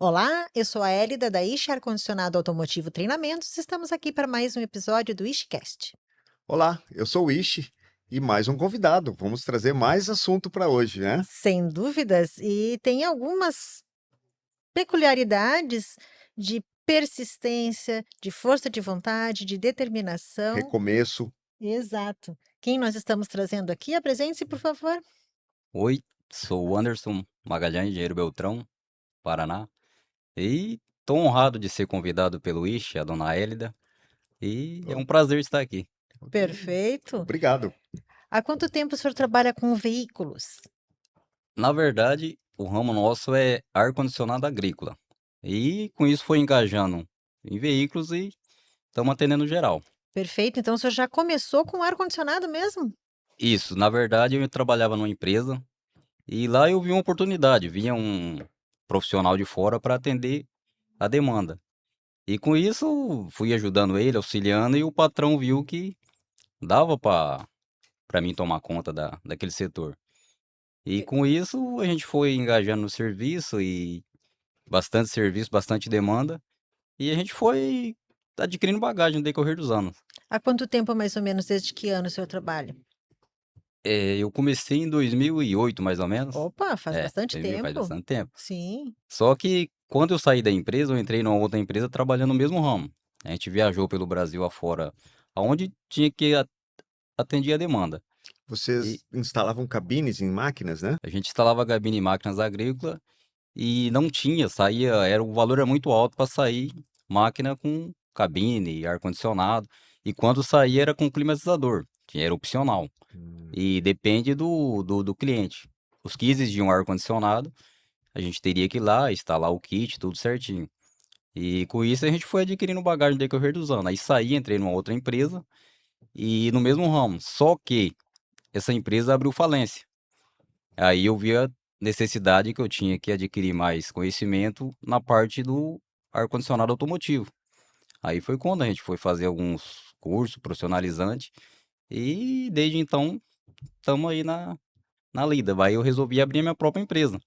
Olá, eu sou a Elida da Ishi Ar-Condicionado Automotivo Treinamentos. Estamos aqui para mais um episódio do ISHICast. Olá, eu sou o Ishi e mais um convidado. Vamos trazer mais assunto para hoje, né? Sem dúvidas, e tem algumas peculiaridades de persistência, de força de vontade, de determinação. Recomeço. Exato. Quem nós estamos trazendo aqui? Apresente-se, por favor. Oi, sou o Anderson Magalhães, engenheiro Beltrão, Paraná. E estou honrado de ser convidado pelo Ishi, a dona Hélida. E é Oh, um prazer estar aqui. ok. Perfeito. Obrigado. Há quanto tempo o senhor trabalha com veículos? Na verdade, o ramo nosso é ar-condicionado agrícola. E com isso foi engajando em veículos e estamos atendendo geral. Perfeito. Então o senhor já começou com ar-condicionado mesmo? Isso, na verdade, eu trabalhava numa empresa e lá eu vi uma oportunidade. Vinha um profissional de fora para atender a demanda. E com isso, fui ajudando ele, auxiliando, e o patrão viu que dava para mim tomar conta daquele setor. E com isso, a gente foi engajando no serviço e bastante serviço, bastante demanda, e a gente foi adquirindo bagagem no decorrer dos anos. Há quanto tempo, mais ou menos, desde que ano o senhor trabalha? Eu comecei em 2008, mais ou menos. Opa, faz bastante 2000 faz tempo. bastante tempo. Sim. Só que quando eu saí da empresa, eu entrei numa outra empresa trabalhando no mesmo ramo. A gente viajou pelo Brasil afora, aonde tinha que atendia a demanda. E Vocês instalavam cabines em máquinas, né? a gente instalava gabine em máquinas agrícolas e não tinha, saía, o valor era muito alto para sair máquina com cabine, ar-condicionado. E quando saía era com climatizador, que era opcional. Hum, E depende do cliente. Os que exigiam ar-condicionado, a gente teria que ir lá, instalar o kit, tudo certinho. E com isso a gente foi adquirindo bagagem no decorrer dos anos. Aí saí, entrei numa outra empresa e no mesmo ramo. Só que essa empresa abriu falência. Aí eu vi a necessidade que eu tinha que adquirir mais conhecimento na parte do ar-condicionado automotivo. Aí foi quando a gente foi fazer alguns cursos profissionalizantes e desde então estamos aí na lida. Aí eu resolvi abrir minha própria empresa.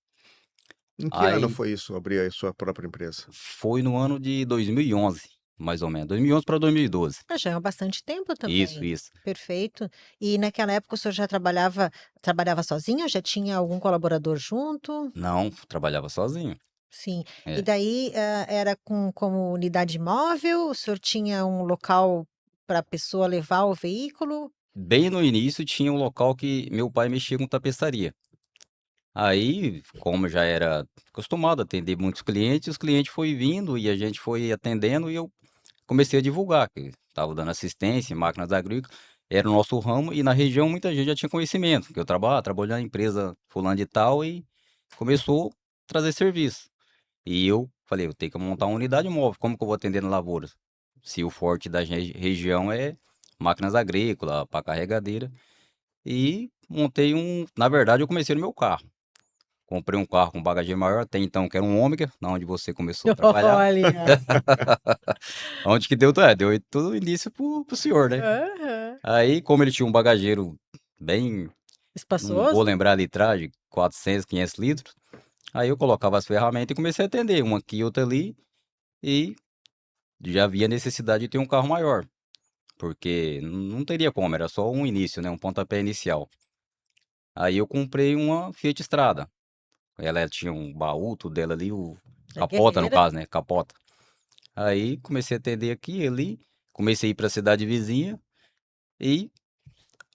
Em que ano Aí foi isso, abrir a sua própria empresa? foi no ano de 2011, mais ou menos, 2011 para 2012. Ah, já é há bastante tempo Isso, também. isso. Perfeito. E naquela época o senhor já trabalhava sozinho? Já tinha algum colaborador junto? Não, trabalhava sozinho. Sim. E É. daí, era como unidade móvel? O senhor tinha um local para a pessoa levar o veículo? Bem no início tinha um local que meu pai mexia com tapeçaria. Aí, como eu já era acostumado a atender muitos clientes, os clientes foi vindo e a gente foi atendendo e eu comecei a divulgar que estava dando assistência em máquinas agrícolas, era o nosso ramo e na região muita gente já tinha conhecimento, que eu trabalho na empresa fulana de tal e começou a trazer serviço. E eu falei, eu tenho que montar uma unidade móvel, como que eu vou atender na lavoura? Se o forte da região é máquinas agrícolas, para carregadeira, e montei na verdade eu comecei no meu carro. Comprei um carro com bagagem maior, até então que era um Ômega, na onde você começou a trabalhar. Olha. Onde que deu tudo início pro senhor, né. Aham. Aí, como ele tinha um bagageiro bem, não vou Espaçoso? lembrar a litragem, 400, 500 litros, aí eu colocava as ferramentas e comecei a atender, uma aqui, outra ali, e já havia necessidade de ter um carro maior, porque não teria como, era só um início, né, um pontapé inicial. Aí eu comprei uma Fiat Strada, ela tinha um baú, tudo dela ali, o É capota no guerreira. caso, né, capota. Aí comecei a atender aqui e ali, comecei a ir para a cidade vizinha e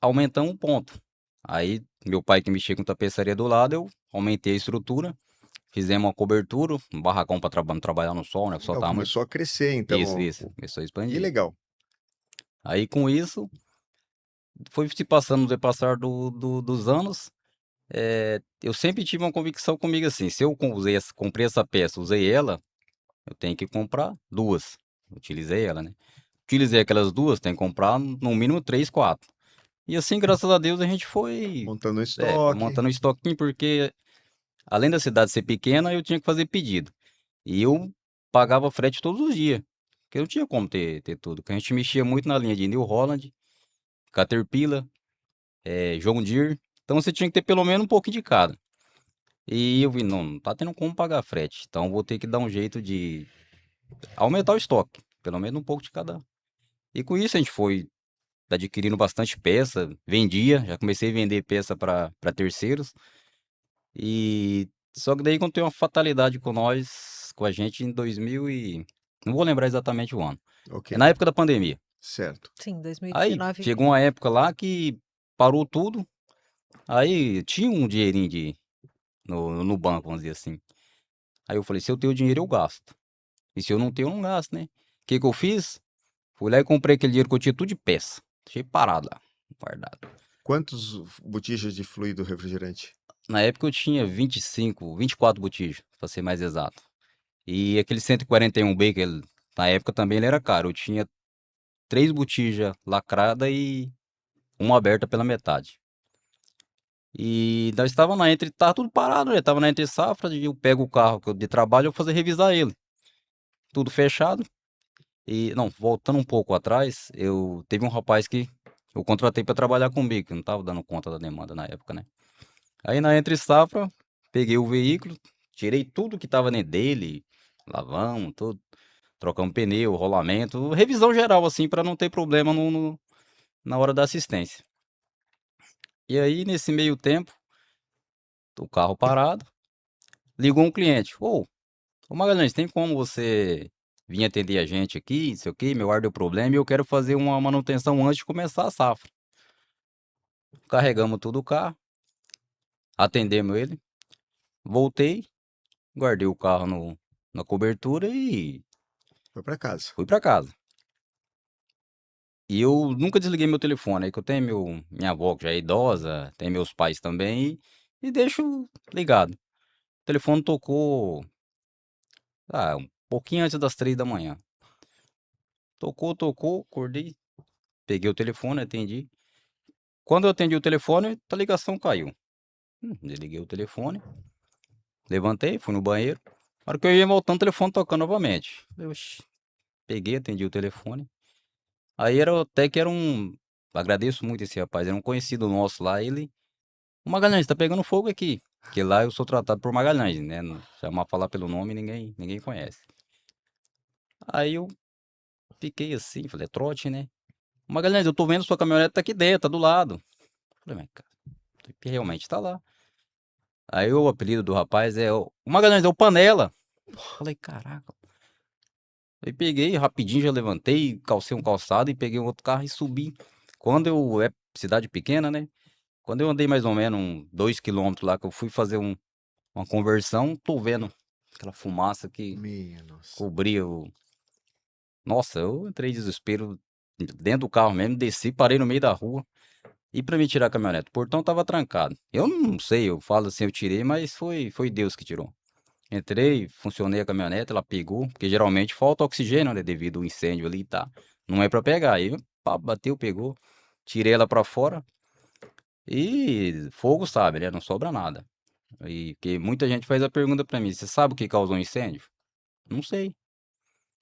aumentamos um ponto. Aí meu pai que mexia com tapeçaria do lado, eu aumentei a estrutura, fizemos uma cobertura, um barracão para trabalhar no sol, né, o sol Legal, estava muito. começou a crescer Isso, então. isso, começou a Que expandir. legal. Aí com isso, foi se passando no depassar dos anos, eu sempre tive uma convicção comigo assim, se eu comprei essa peça, usei ela, eu tenho que comprar duas. Utilizei ela, né. Utilizei aquelas duas, tem que comprar no mínimo 3, 4. E assim, graças a Deus, a gente foi, Montando um foi estoque. montando um estoquinho, porque além da cidade ser pequena, eu tinha que fazer pedido. E eu pagava frete todos os dias, porque não tinha como ter tudo, porque a gente mexia muito na linha de New Holland, Caterpillar, John Deere, então você tinha que ter pelo menos um pouquinho de cada. E eu vi, não tá tendo como pagar frete, então vou ter que dar um jeito de aumentar o estoque, pelo menos um pouco de cada. E com isso a gente foi adquirindo bastante peça, vendia, já comecei a vender peça para terceiros. E só que daí aconteceu uma fatalidade com a gente em 2000 e não vou lembrar exatamente o ano. Ok, É na época da pandemia. certo. Sim, Aí 2019. chegou uma época lá que parou tudo. Aí tinha um dinheirinho no banco, vamos dizer assim. Aí eu falei, se eu tenho dinheiro, eu gasto. E se eu não tenho, eu não gasto, né? O que que eu fiz? Fui lá e comprei aquele dinheiro que eu tinha tudo de peça. Deixei parado lá, guardado. Quantos botijas de fluido refrigerante? Na época eu tinha 25, 24 botijas, pra ser mais exato. E aquele 141B, na época também ele era caro. Eu tinha 3 botijas lacradas e uma aberta pela metade. E nós estava na entre, tava tudo parado, né? Tava na entre safra, e eu pego o carro de trabalho, eu vou fazer revisar ele. Tudo fechado. E, não, voltando um pouco atrás, eu teve um rapaz que eu contratei para trabalhar comigo, que não tava dando conta da demanda na época, né? Aí na entre safra, peguei o veículo, tirei tudo que tava dentro dele, lavamos, tudo, trocamos pneu, rolamento, revisão geral assim para não ter problema na hora da assistência. E aí nesse meio tempo, o carro parado, ligou um cliente. Ô Magalhães, tem como você vir atender a gente aqui, não sei o quê, meu ar deu problema e eu quero fazer uma manutenção antes de começar a safra. Carregamos tudo o carro, atendemos ele, voltei, guardei o carro na cobertura e Foi para casa. fui para casa. E eu nunca desliguei meu telefone, aí que eu tenho minha avó que já é idosa, tem meus pais também, e deixo ligado. O telefone tocou, um pouquinho antes das 3 da manhã. Tocou, acordei, peguei o telefone, atendi. Quando eu atendi o telefone, a ligação caiu. Desliguei o telefone, levantei, fui no banheiro. Na hora que eu ia voltando, o telefone tocando novamente. Eu, oxi, peguei, atendi o telefone. Aí até que era um. Agradeço muito esse rapaz, era um conhecido nosso lá. Ele, o Magalhães, tá pegando fogo aqui. Porque lá eu sou tratado por Magalhães, né? Chamar falar pelo nome, ninguém conhece. Aí eu fiquei assim, falei, é trote, né? Magalhães, eu tô vendo sua caminhonete tá aqui dentro, tá do lado. Falei, mas cara, realmente tá lá. Aí o apelido do rapaz é o Magalhães, é o Panela. Falei, caraca. Aí peguei, rapidinho já levantei, calcei um calçado e peguei um outro carro e subi. Quando eu, é cidade pequena, né? Quando eu andei mais ou menos 2 quilômetros lá, que eu fui fazer uma conversão, tô vendo aquela fumaça que Minha nossa. cobria o. Nossa, eu entrei em desespero dentro do carro mesmo, desci, parei no meio da rua. E pra me tirar a caminhonete? O portão tava trancado. Eu não sei, eu falo assim, eu tirei, mas foi Deus que tirou. Entrei, funcionei a caminhonete, ela pegou, porque geralmente falta oxigênio, né, devido ao incêndio ali, tá? Não é pra pegar. Aí, pá, bateu, pegou, tirei ela pra fora e fogo, sabe, né? Não sobra nada. E que muita gente faz a pergunta pra mim, você sabe o que causou o incêndio? Não sei.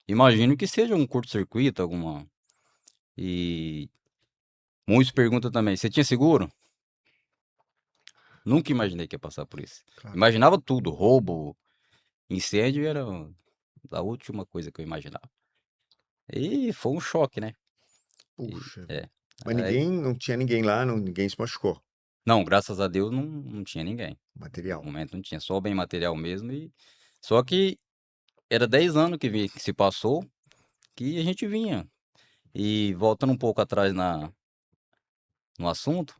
Imagino que seja um curto-circuito, alguma. E muitos perguntam também, você tinha seguro? Nunca imaginei que ia passar por isso. Claro. Imaginava tudo, roubo, incêndio era a última coisa que eu imaginava. E foi um choque, né? E Puxa vida. é. Mas Aí não tinha ninguém lá, ninguém se machucou. não, graças a Deus não tinha ninguém. No Material. momento não tinha, só o bem material mesmo e só que era 10 anos que se passou, que a gente vinha. E voltando um pouco atrás no assunto,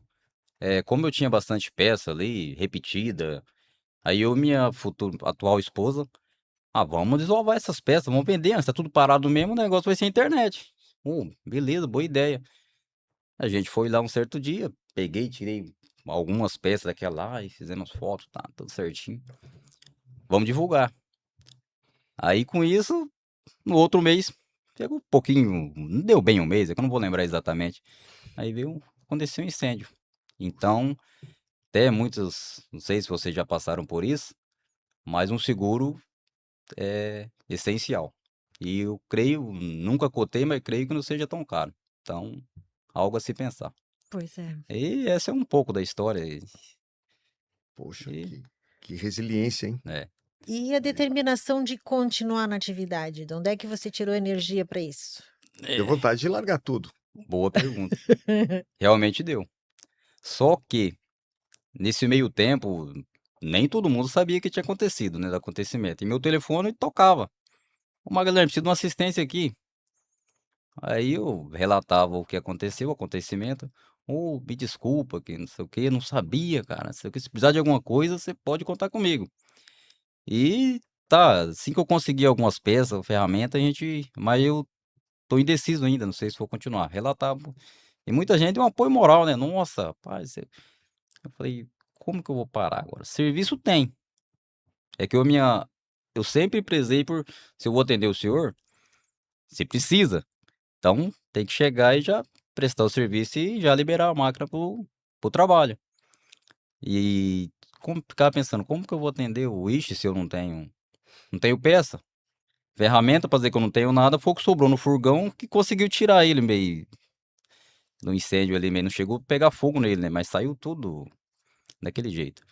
como eu tinha bastante peça ali, repetida, aí eu e minha futura atual esposa, vamos desovar essas peças, vamos vender, antes tá tudo parado mesmo, o negócio vai ser internet. Beleza, boa ideia. A gente foi lá um certo dia, peguei, tirei algumas peças daquela lá e fizemos fotos, tá tudo certinho. Vamos divulgar. Aí com isso, no outro mês, pegou um pouquinho, não deu bem um mês, é que eu não vou lembrar exatamente. Aí aconteceu um incêndio. Então, até muitos, não sei se vocês já passaram por isso, mas um seguro é essencial. E eu creio, nunca cotei, mas creio que não seja tão caro. Então, algo a se pensar. Pois é. E essa é um pouco da história. Poxa, E que. Que resiliência, hein? É, E a determinação de continuar na atividade, de onde é que você tirou energia para isso? Deu é, vontade de largar tudo. boa pergunta. Realmente deu. Só que, nesse meio tempo, nem todo mundo sabia o que tinha acontecido, né, do acontecimento. E meu telefone tocava. Ô Magalhães, preciso de uma assistência aqui. Aí eu relatava o que aconteceu, o acontecimento. Ô, me desculpa, que não sei o quê, não sabia, cara, não sei o quê. Se precisar de alguma coisa, você pode contar comigo. E tá, assim que eu conseguir algumas peças, ferramentas, a gente. Mas eu tô indeciso ainda, não sei se vou continuar. Relatava. E muita gente deu um apoio moral, né? Nossa, rapaz, eu falei, como que eu vou parar agora? Serviço tem. É que eu sempre prezei por, se eu vou atender o senhor, se precisa. Então, tem que chegar e já prestar o serviço e já liberar a máquina pro trabalho. E como ficar pensando, como que eu vou atender o Wish se eu não tenho peça? Ferramenta pra dizer que eu não tenho nada, foi o que sobrou no furgão que conseguiu tirar ele meio no incêndio ali, meio não chegou a pegar fogo nele, né? Mas saiu tudo daquele jeito.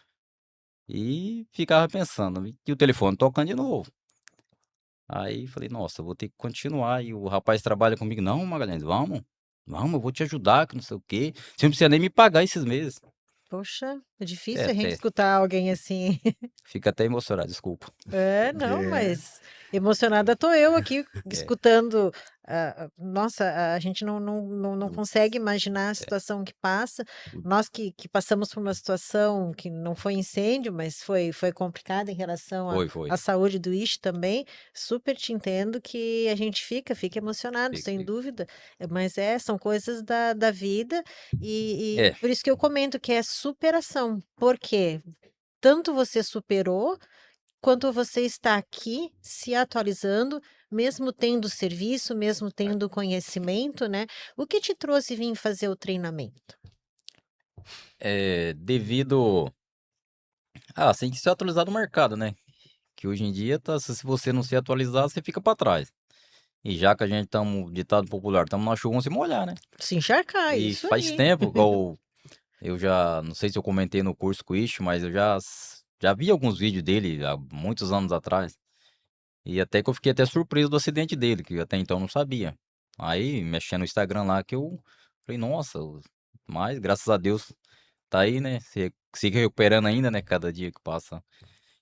E ficava pensando, e o telefone tocando de novo. Aí falei, nossa, eu vou ter que continuar. E o rapaz trabalha comigo, não, Magalhães, vamos, eu vou te ajudar, que não sei o quê. Você não precisa nem me pagar esses meses. Poxa, é É, difícil a gente até, escutar alguém assim. fica até emocionado, desculpa. É, não, É, mas emocionada tô eu aqui É, escutando. Nossa, a gente não o- consegue imaginar a é, situação que passa. o- Nós que passamos por uma situação que não foi incêndio, mas foi complicada em relação foi, à saúde do Ish também. Super te entendo que a gente fica emocionado, fica, sem fica. dúvida. Mas são coisas da vida, e É, por isso que eu comento que é superação. Por quê? Tanto você superou quanto você está aqui se atualizando, mesmo tendo serviço, mesmo tendo conhecimento, né? O que te trouxe vir fazer o treinamento? devido. Ah, tem que se atualizar no mercado, né? Que hoje em dia, tá, se você não se atualizar, você fica pra trás. E já que a gente estamos, ditado popular, estamos na chuva, vamos se molhar, né? Se encharcar, E isso faz aí. tempo, igual eu já, não sei se eu comentei no curso com o Ish, mas eu já vi alguns vídeos dele há muitos anos atrás. E até que eu fiquei até surpreso do acidente dele, que até então eu não sabia. Aí, mexendo no Instagram lá, que eu falei, nossa, mas graças a Deus tá aí, né? Se recuperando ainda, né? Cada dia que passa.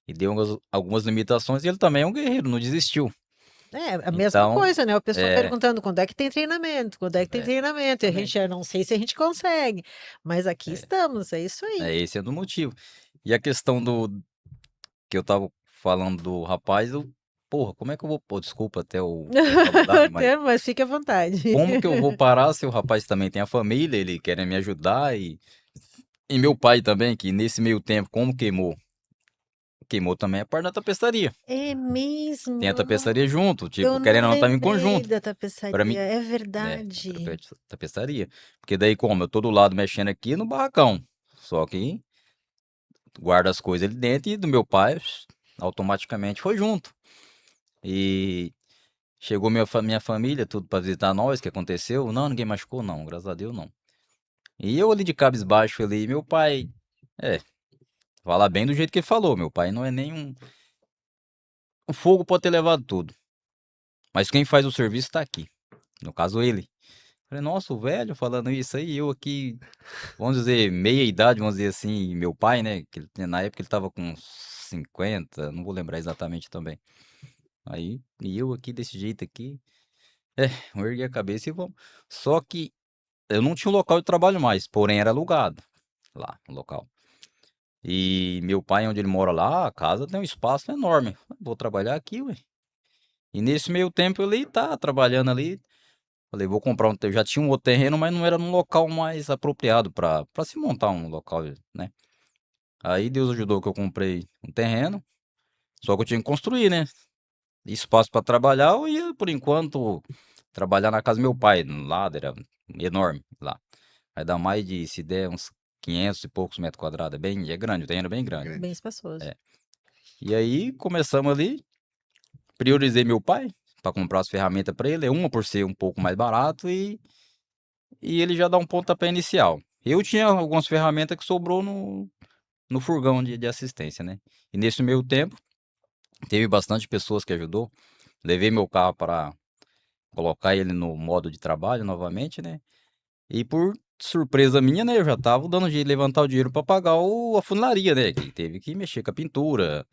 E deu algumas limitações e ele também é um guerreiro, não desistiu. É a mesma Então, coisa, né? O pessoal é, perguntando quando é que tem treinamento, quando é que tem é, treinamento, e a gente exatamente. já não sei se a gente consegue, mas aqui É, estamos, é isso aí. esse é do motivo. E a questão que eu tava falando do rapaz, porra, como é que eu vou, pô, desculpa até o vocabulário, mas Mas fique à vontade. como que eu vou parar se o rapaz também tem a família, ele quer me ajudar e meu pai também, que nesse meio tempo, como queimou também a parte da tapeçaria. É Tem a mesmo? tapeçaria junto, Eu tipo, querendo não ou não, tava em lembrei conjunto. da Pra mim, tapeçaria, é a verdade. tapeçaria. Porque daí, como eu tô do lado mexendo aqui no barracão, só que guarda as coisas ali dentro e do meu pai automaticamente foi junto. E chegou minha família, tudo pra visitar nós, o que aconteceu? Não, ninguém machucou, não, graças a Deus não. E eu ali de cabisbaixo ali, meu pai, é, falar bem do jeito que ele falou, meu pai não é nem um. O fogo pode ter levado tudo, mas quem faz o serviço tá aqui, no caso ele. Falei, nossa, o velho falando isso aí, eu aqui, vamos dizer, meia idade, vamos dizer assim, e meu pai, né, que na época ele tava com uns 50, não vou lembrar exatamente também. Aí, e eu aqui desse jeito aqui, é, eu ergui a cabeça e vamos. Só que eu não tinha um local de trabalho mais, porém era alugado lá, o local. E meu pai, onde ele mora lá, a casa tem um espaço enorme. Vou trabalhar aqui, ué. E nesse meio tempo ele tá trabalhando ali. Falei, vou comprar eu já tinha um outro terreno, mas não era num local mais apropriado para se montar um local, né? Aí Deus ajudou que eu comprei um terreno, só que eu tinha que construir, né? Espaço para trabalhar, eu ia por enquanto trabalhar na casa do meu pai, lá era enorme lá. Vai dar mais de, se der uns 500 e poucos metros quadrados, é grande, o terreno é bem é grande. Bem grande. espaçoso. É. E aí começamos ali, priorizei meu pai para comprar as ferramentas para ele, uma por ser um pouco mais barato e ele já dá um pontapé inicial. Eu tinha algumas ferramentas que sobrou no furgão de assistência, né? E nesse meio tempo, teve bastante pessoas que ajudou. Levei meu carro para colocar ele no modo de trabalho novamente, né? E por surpresa minha, né, eu já tava dando jeito de levantar o dinheiro para pagar a funilaria, né? Que teve que mexer com a pintura,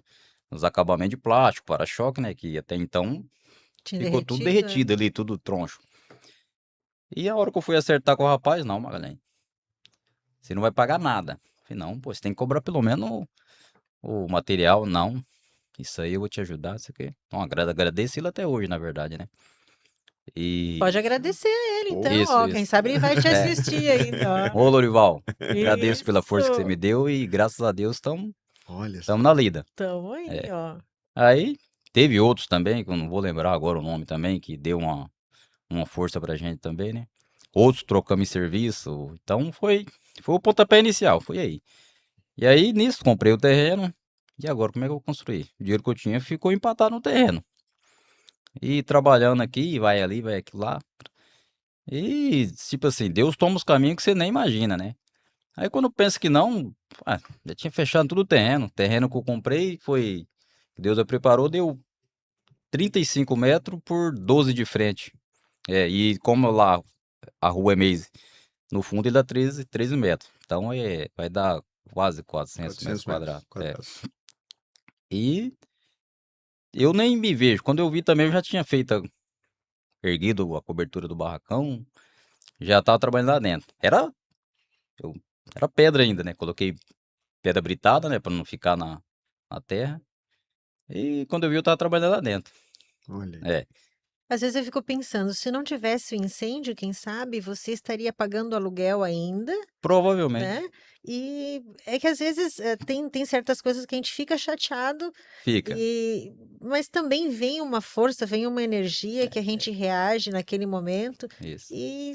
os acabamentos de plástico, para-choque, né? Que até então Tinha ficou tudo derretido, é? derretido ali, tudo troncho. E a hora que eu fui acertar com o rapaz, não, Magalhães, você não vai pagar nada. Falei, não, pô, você tem que cobrar pelo menos o material, não. Isso aí eu vou te ajudar, isso aqui. Então, agradeço ele até hoje, na verdade, né? E Pode agradecer a ele, Pô, então, isso, ó. Quem isso. sabe ele vai te É. assistir ainda, ó. Ô, Lorival, agradeço pela força que você me Isso. deu e graças a Deus estamos olha só. na lida. Tamo aí, É. ó. Aí teve outros também, que eu não vou lembrar agora o nome também, que deu uma força pra gente também, né? Outros trocamos em serviço. Então foi o pontapé inicial, foi aí. E aí, nisso, comprei o terreno. E agora, como é que eu vou construir? O dinheiro que eu tinha ficou empatado no terreno. E trabalhando aqui, vai ali, vai aqui lá. E, tipo assim, Deus toma os caminhos que você nem imagina, né? Aí quando pensa que não, já tinha fechado tudo o terreno. O terreno que eu comprei foi, Deus a preparou, deu 35 metros por 12 de frente. É, e como lá a rua é meio no fundo ele dá 13 metros. Então vai dar quase 400 metros 400 metros quadrados. É. quadrados. E eu nem me vejo. Quando eu vi também, eu já tinha feito, erguido a cobertura do barracão, já tava trabalhando lá dentro. Eu, era pedra ainda, né? Coloquei pedra britada, né? Pra não ficar na terra. E quando eu vi, eu tava trabalhando lá dentro. Olha aí. É, Às vezes eu fico pensando, se não tivesse o incêndio, quem sabe você estaria pagando aluguel ainda, provavelmente né? E é que às vezes tem certas coisas que a gente fica chateado, fica. mas também vem uma força, vem uma energia que a gente reage naquele momento Isso. e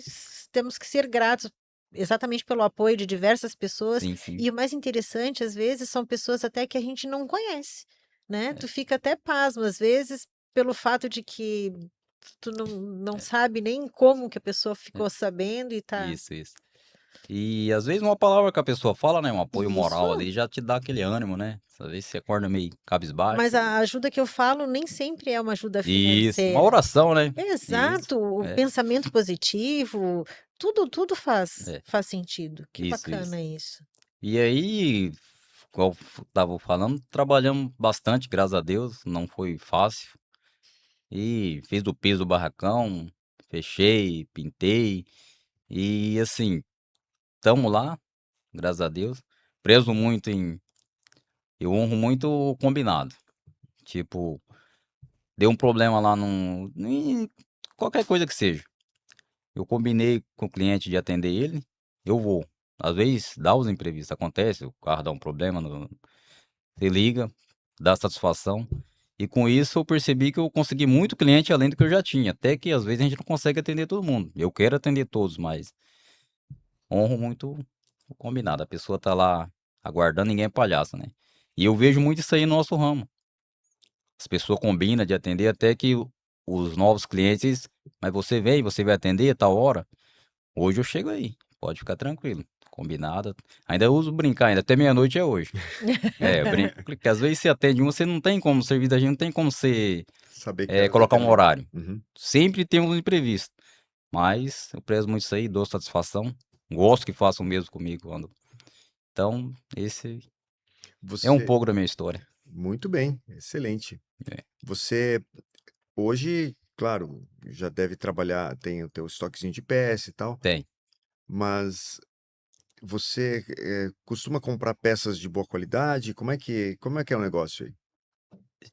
temos que ser gratos exatamente pelo apoio de diversas pessoas. Sim, sim. E o mais interessante, às vezes, são pessoas até que a gente não conhece, né? É, Tu fica até pasmo, às vezes, pelo fato de que tu não é, sabe nem como que a pessoa é. ficou sabendo e tá. Isso, isso. E às vezes uma palavra que a pessoa fala, né? Um apoio moral Isso. ali já te dá aquele ânimo, né? Às vezes você acorda meio cabisbaixo. Mas a ajuda que eu falo nem sempre é uma ajuda Isso, uma financeira. oração, né? Isso. Exato, o É, pensamento positivo, tudo é. faz sentido. Que Isso, isso. bacana isso. E aí, igual eu tava falando, trabalhamos bastante, graças a Deus. Não foi fácil. E fiz o piso do barracão, fechei, pintei. E assim, tamo lá, graças a Deus. Preso muito em. Eu honro muito o combinado. Tipo, deu um problema lá em qualquer coisa que seja. Eu combinei com o cliente de atender ele, eu vou. Às vezes dá os imprevistos, acontece, o carro dá um problema, você liga, dá satisfação. E com isso eu percebi que eu consegui muito cliente além do que eu já tinha. Até que às vezes a gente não consegue atender todo mundo. Eu quero atender todos, mas honro muito o combinado. A pessoa tá lá aguardando, ninguém é palhaço, né? E eu vejo muito isso aí no nosso ramo. As pessoas combinam de atender até que os novos clientes, mas você vem, você vai atender a tal hora. Hoje eu chego aí, pode ficar tranquilo. Combinado. Ainda uso brincar, ainda até meia-noite é hoje. É, eu brinco, porque às vezes você atende um, você não tem como, servir da gente não tem como você Saber que horas vai colocar um terminar. horário. Uhum. Sempre tem uns imprevistos. Mas eu prezo muito isso aí, dou satisfação. Gosto que façam o mesmo comigo quando. Então, esse é um Você, pouco da minha história. muito bem, excelente. É, Você hoje, claro, já deve trabalhar, tem o teu estoquezinho de peça e tal, tem. mas você costuma comprar peças de boa qualidade? Como é que é o negócio aí?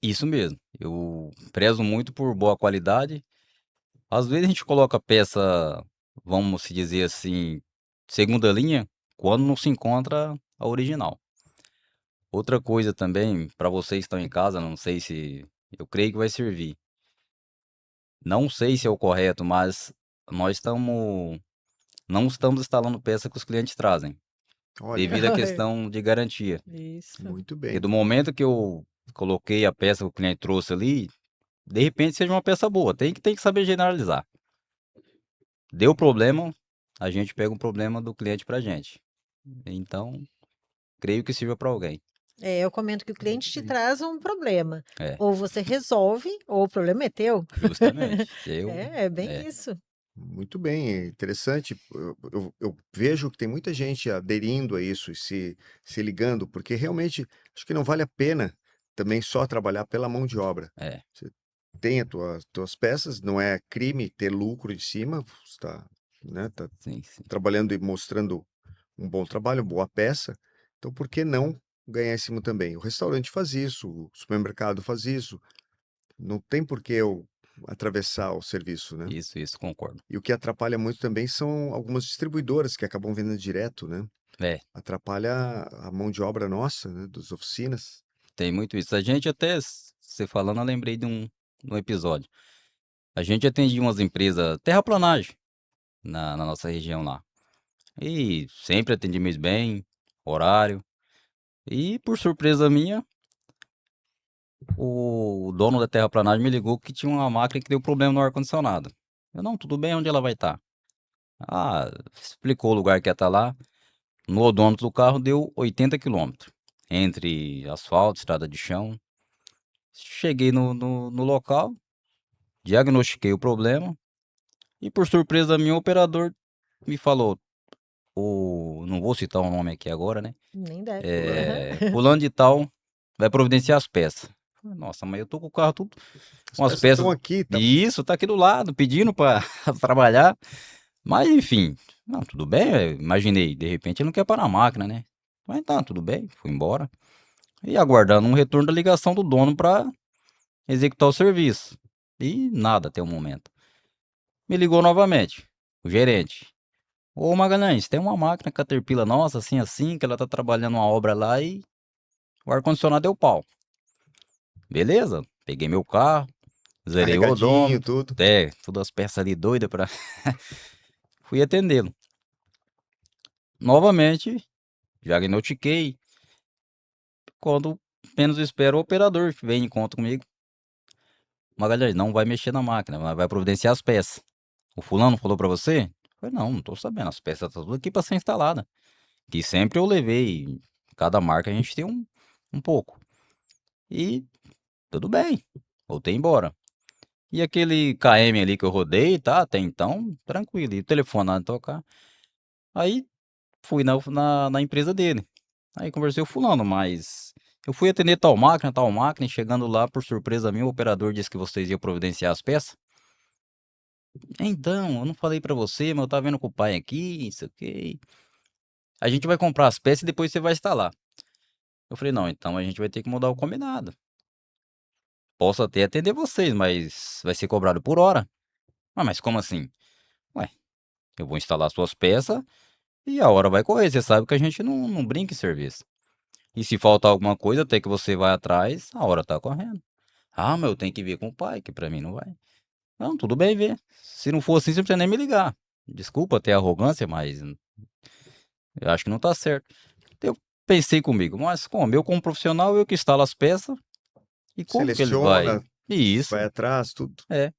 Isso mesmo. Eu prezo muito por boa qualidade. Às vezes a gente coloca peça, vamos se dizer assim, segunda linha, quando não se encontra a original. Outra coisa também, para vocês que estão em casa, não sei se, eu creio que vai servir. Não sei se é o correto, mas nós não estamos instalando peça que os clientes trazem, Olha, devido à questão de garantia. Isso. muito Porque bem. do momento que eu coloquei a peça que o cliente trouxe ali, de repente seja uma peça boa, tem que saber generalizar. Deu problema, a gente pega um problema do cliente pra gente. Então, creio que sirva para alguém. Eu comento que o cliente te traz um problema. É, Ou você resolve, ou o problema é teu. justamente. É bem É, isso. Muito bem, é interessante. Eu vejo que tem muita gente aderindo a isso e se ligando, porque realmente acho que não vale a pena também só trabalhar pela mão de obra. é, Você tem as tuas peças, não é crime ter lucro em cima, você está, né, tá sim, sim. trabalhando e mostrando um bom trabalho, boa peça. Então, por que não ganhar em cima também? O restaurante faz isso, o supermercado faz isso. Não tem por que eu atravessar o serviço, né? Isso, concordo. E o que atrapalha muito também são algumas distribuidoras que acabam vendendo direto, né? É, Atrapalha a mão de obra nossa, né? Das oficinas. tem muito isso. A gente até, você falando, eu lembrei de um episódio. A gente atendia umas empresas terraplanagem na nossa região lá. E sempre atendimos bem, horário. E por surpresa minha, o dono da terraplanagem me ligou que tinha uma máquina que deu problema no ar-condicionado. Eu, não, tudo bem, onde ela vai estar? Ah, explicou o lugar que ia estar lá. No odômetro do carro deu 80 quilômetros. Entre asfalto, estrada de chão. Cheguei no local, diagnostiquei o problema. E por surpresa minha, o operador me falou, não vou citar o nome aqui agora, né? Nem deve. Aham. Fulano de tal vai providenciar as peças. Falei, nossa, mas eu tô com o carro tudo As com as peças estão peças. aqui, tá? Isso, tá aqui do lado, pedindo para trabalhar. Mas enfim, não, tudo bem, eu imaginei, de repente ele não quer parar a máquina, né? Mas tá, tudo bem, fui embora. E aguardando um retorno da ligação do dono para executar o serviço. E nada até o momento. Me ligou novamente, o gerente. Ô Magalhães, tem uma máquina Caterpillar nossa, assim, assim, que ela tá trabalhando uma obra lá e o ar-condicionado deu pau. Beleza, peguei meu carro, zerei o Carregadinho, odômetro, tudo. todas as peças ali doidas pra... Fui atendê-lo. Novamente, já diagnostiquei. Quando menos espero, o operador vem em conta comigo. Magalhães, não vai mexer na máquina, mas vai providenciar as peças. O fulano falou pra você? Eu falei, não tô sabendo, as peças estão tudo aqui pra ser instalada. Que sempre eu levei, cada marca a gente tem um pouco. E tudo bem, voltei embora. E aquele KM ali que eu rodei, tá, até então, tranquilo. E o telefone nada de tocar. Aí fui na empresa dele. Aí conversei com o fulano, mas eu fui atender tal máquina, e chegando lá, por surpresa minha, o operador disse que vocês iam providenciar as peças. Então, eu não falei pra você, mas eu tava vendo com o pai aqui, isso aqui. A gente vai comprar as peças e depois você vai instalar. Eu falei, não, então a gente vai ter que mudar o combinado. Posso até atender vocês, mas vai ser cobrado por hora. Ah, mas como assim? Ué, eu vou instalar suas peças e a hora vai correr. Você sabe que a gente não brinca em serviço. E se faltar alguma coisa, até que você vai atrás, a hora tá correndo. Ah, mas eu tenho que ver com o pai, que pra mim não vai. Não, tudo bem ver. Se não for assim, você não precisa nem me ligar. Desculpa ter arrogância, mas eu acho que não tá certo. Eu pensei comigo, mas como profissional, eu que instalo as peças, e como que eles vai? Seleciona, vai Isso, atrás, tudo. é.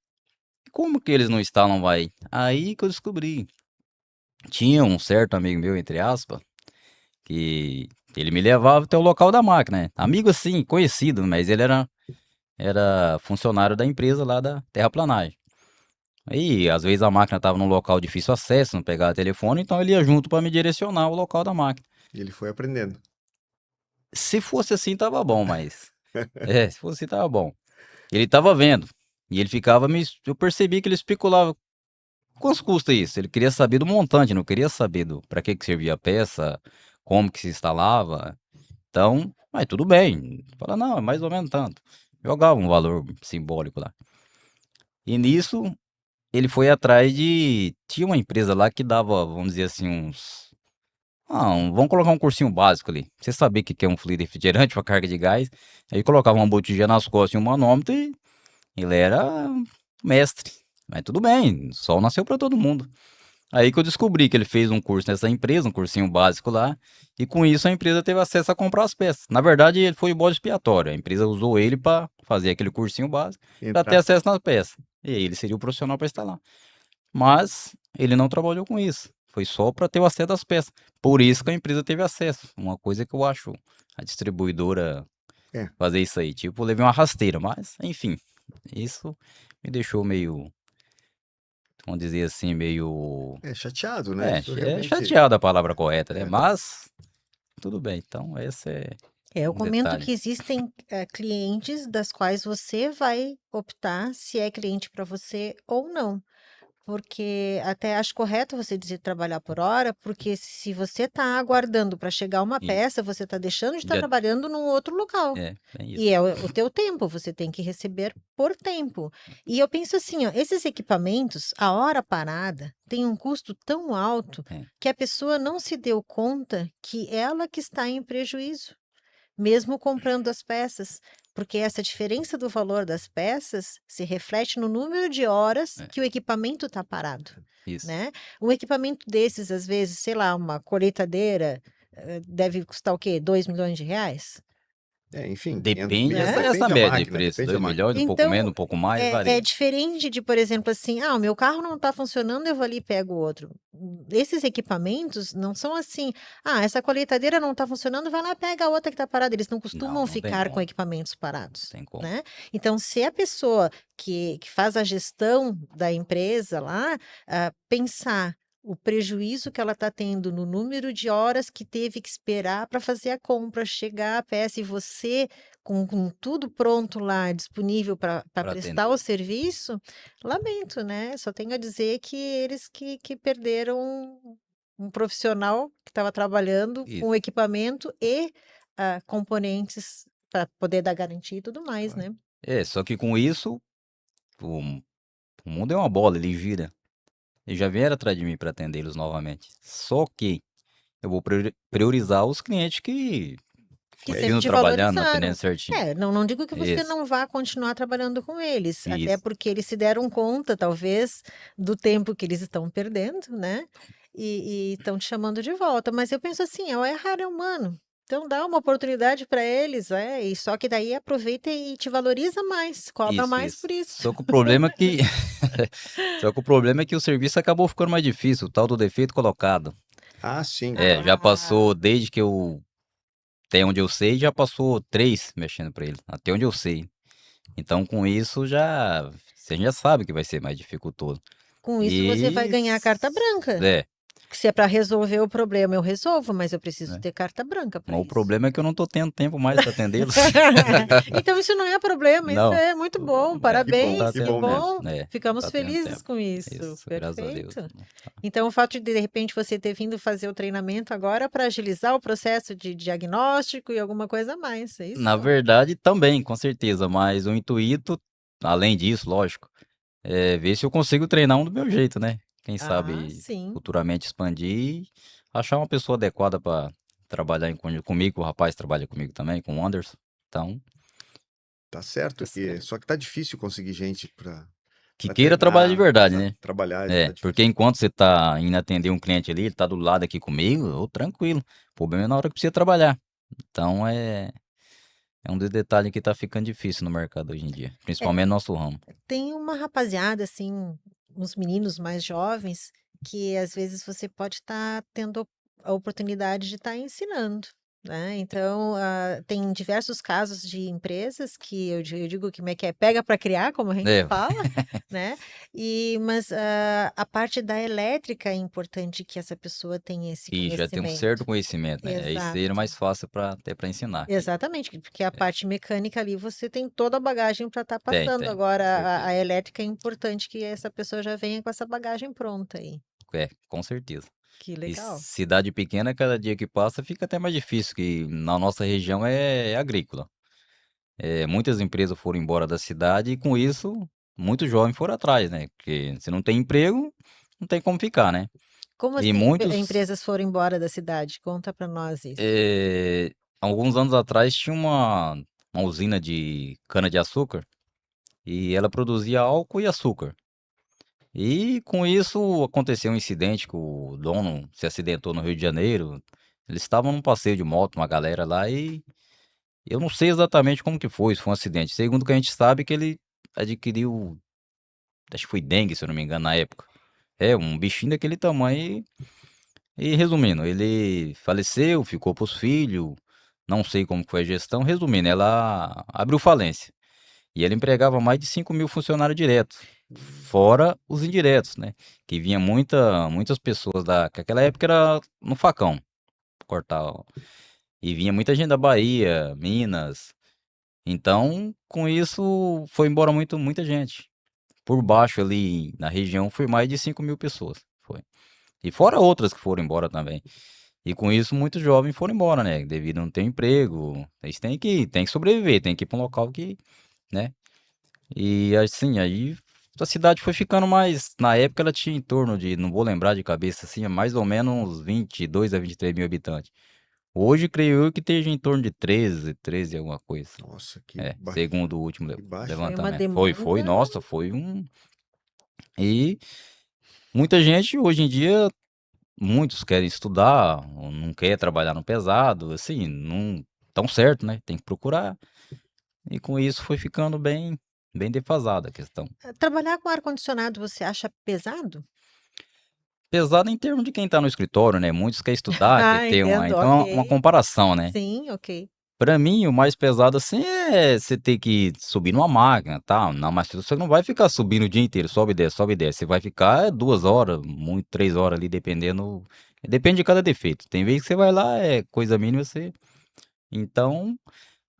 E como que eles não instalam, vai? Aí que eu descobri. Tinha um certo amigo meu, entre aspas, que ele me levava até o local da máquina, né? Amigo assim, conhecido, mas ele era funcionário da empresa lá da terraplanagem. Aí, às vezes a máquina estava num local de difícil acesso, não pegava telefone, então ele ia junto para me direcionar ao local da máquina. E ele foi aprendendo. Se fosse assim, tava bom, mas. Se fosse assim, tava bom. Ele tava vendo. E ele ficava me. Eu percebi que ele especulava. Quanto custa isso? Ele queria saber do montante, não queria saber do para que servia a peça, como que se instalava. Então, mas tudo bem. Fala, não, é mais ou menos tanto. Jogava um valor simbólico lá. E nisso, ele foi atrás de. Tinha uma empresa lá que dava, vamos dizer assim, uns. Vamos colocar um cursinho básico ali. Você sabia o que é um fluido refrigerante, uma carga de gás. Aí colocava uma botija nas costas e um manômetro e ele era mestre. Mas tudo bem, o sol nasceu para todo mundo. Aí que eu descobri que ele fez um curso nessa empresa, um cursinho básico lá, e com isso a empresa teve acesso a comprar as peças. Na verdade, ele foi o bode expiatório. A empresa usou ele para fazer aquele cursinho básico, para ter Entrar. acesso nas peças. E aí ele seria o profissional para instalar. Mas ele não trabalhou com isso. Foi só para ter o acesso às peças. Por isso que a empresa teve acesso. Uma coisa que eu acho a distribuidora É, fazer isso aí. Tipo, eu levei uma rasteira, mas, enfim, isso me deixou meio, vamos dizer assim, meio. chateado, né? Isso É realmente. chateado a palavra correta, né? É, Mas, tudo bem. Então, esse é Eu um comento detalhe. que existem clientes das quais você vai optar se é cliente para você ou não. Porque até acho correto você dizer trabalhar por hora, porque se você está aguardando para chegar uma E peça, você está deixando de estar já, trabalhando num outro local. bem E isso. é o teu tempo, você tem que receber por tempo. E eu penso assim, ó, esses equipamentos, a hora parada, tem um custo tão alto É, que a pessoa não se deu conta que ela que está em prejuízo mesmo comprando as peças, porque essa diferença do valor das peças se reflete no número de horas é, que o equipamento está parado, isso. né? Um equipamento desses, às vezes, sei lá, uma colheitadeira, deve custar o quê? 2 milhões de reais? enfim, 500 Depende mil, Né? essa depende da média de máquina, preço. depende da 2 máquina. milhões, um pouco menos, Então, um pouco mais, é varia. diferente de, por exemplo, assim, o meu carro não está funcionando, eu vou ali e pego outro. Esses equipamentos não são assim, essa colheitadeira não está funcionando, vai lá e pega a outra que está parada. Eles não Não, costumam não tem ficar com como. equipamentos Não parados, tem como. né? Então, se a pessoa que faz a gestão da empresa lá, pensar o prejuízo que ela está tendo no número de horas que teve que esperar para fazer a compra, chegar a peça e você com tudo pronto lá, disponível para Para prestar o atender. serviço, lamento, né? Só tenho a dizer que eles que perderam um profissional que estava trabalhando com Isso. equipamento e componentes para poder dar garantia e tudo mais, Claro. né? Só que com isso, o, o mundo é uma bola, ele gira. Eles já vieram atrás de mim para atendê-los novamente. Só que eu vou priorizar os clientes que Que sempre continuam te trabalhando, atendendo valorizaram. certinho. Não digo que você Isso, não vá continuar trabalhando com eles, até isso. porque eles se deram conta, talvez, do tempo que eles estão perdendo, né? E estão te chamando de volta. Mas eu penso assim, o errar é humano. Então dá uma oportunidade para eles, e só que daí aproveita e te valoriza mais, cobra Isso, mais isso. por isso. Só que o problema é que só que o problema é que o serviço acabou ficando mais difícil, o tal do defeito colocado. Ah, sim, Já Ah, passou desde que eu até onde eu sei, já passou 3 mexendo para ele, até onde eu sei. Então com isso já você já sabe que vai ser mais dificultoso. com isso você vai E ganhar a carta branca. é, Se é para resolver o problema, eu resolvo, mas eu preciso né. ter carta branca para Mas o isso. problema é que eu não tô tendo tempo mais para atendê-los. Então isso não é problema, isso Não. é muito bom, Não tá parabéns, que que tendo bom tempo. mesmo. bom. Não Ficamos tá tendo felizes tempo. com isso, Isso, graças a Deus. perfeito. Então o fato de repente você ter vindo fazer o treinamento agora para agilizar o processo de diagnóstico e alguma coisa a mais, é Na isso? verdade, também, com certeza, mas o intuito, além disso, lógico, é ver se eu consigo treinar um do meu jeito, né? Quem Ah, sabe sim. futuramente expandir e achar uma pessoa adequada para trabalhar comigo, o rapaz trabalha comigo também, com o Anderson. Então, Tá tá certo que certo. só que tá difícil conseguir gente Que para queira trabalhar de treinar, verdade, né? trabalhar, tá Porque difícil. enquanto você tá indo atender um cliente ali, ele tá do lado aqui comigo, eu tranquilo. O problema é na hora que precisa trabalhar. Então é um dos detalhes que tá ficando difícil no mercado hoje em dia, É, principalmente no nosso ramo. tem uma rapaziada assim, uns meninos mais jovens que às vezes você pode estar tendo a oportunidade de estar ensinando, né? Então, tem diversos casos de empresas que eu digo que como é que é, pega para criar, como a gente É, fala, né? Mas a parte da elétrica é importante que essa pessoa tenha esse e já tem um certo conhecimento. conhecimento, né? Aí seria Exato. mais fácil para até para ensinar. Exatamente, porque a parte mecânica ali você tem toda a bagagem para estar passando. Tem, Agora, com a certeza. elétrica é importante que essa pessoa já venha com essa bagagem pronta aí. Com certeza. Que E legal. cidade pequena, cada dia que passa fica até mais difícil, que na nossa região é agrícola. Muitas empresas foram embora da cidade e com isso muitos jovens foram atrás, né? Porque se não tem emprego, não tem como ficar, né? Como E assim muitos, empresas foram embora da cidade? Conta para nós isso. alguns anos atrás tinha uma usina de cana-de-açúcar e ela produzia álcool e açúcar. E com isso aconteceu um incidente que o dono se acidentou no Rio de Janeiro. Eles estavam num passeio de moto, uma galera lá, e eu não sei exatamente como que foi, se foi um acidente. Segundo o que a gente sabe, que ele adquiriu, acho que foi dengue, se eu não me engano, na época. É, um bichinho daquele tamanho. E resumindo, ele faleceu, ficou pros filhos, não sei como foi a gestão. Resumindo, ela abriu falência. E ela empregava mais de 5.000 funcionários diretos, fora os indiretos, né? Que vinha muitas pessoas que aquela época era no facão, cortar. E vinha muita gente da Bahia, Minas. Então, com isso, foi embora muita gente. Por baixo ali na região foi mais de 5.000 pessoas. Foi. E fora outras que foram embora também. E com isso, muitos jovens foram embora, né? Devido a não ter emprego. Eles têm que sobreviver, tem que ir para um local que, né? E assim, aí a cidade foi ficando mais. Na época ela tinha em torno de, não vou lembrar de cabeça assim, é mais ou menos uns 22 a 23 mil habitantes. Hoje, creio eu que esteja em torno de 13 alguma coisa. Nossa, É, segundo o último que baixo. Foi uma levantamento. Foi, demanda. nossa, foi um. E muita gente hoje em dia, muitos querem estudar, ou não quer trabalhar no pesado, assim, não tão certo, né? Tem que procurar. E com isso foi ficando bem defasada a questão. Trabalhar com ar-condicionado você acha pesado? Pesado em termos de quem tá no escritório, né? Muitos querem estudar, quer Ah, ter uma. entendo, Então é uma ok. comparação, né? Sim, ok. Pra mim, o mais pesado assim é você ter que subir numa máquina, tá? Não, mas você não vai ficar subindo o dia inteiro, sobe e desce, sobe e desce. Você vai ficar 2 horas, muito 3 horas ali, dependendo. Depende de cada defeito. Tem vezes que você vai lá, é coisa mínima, você. Então,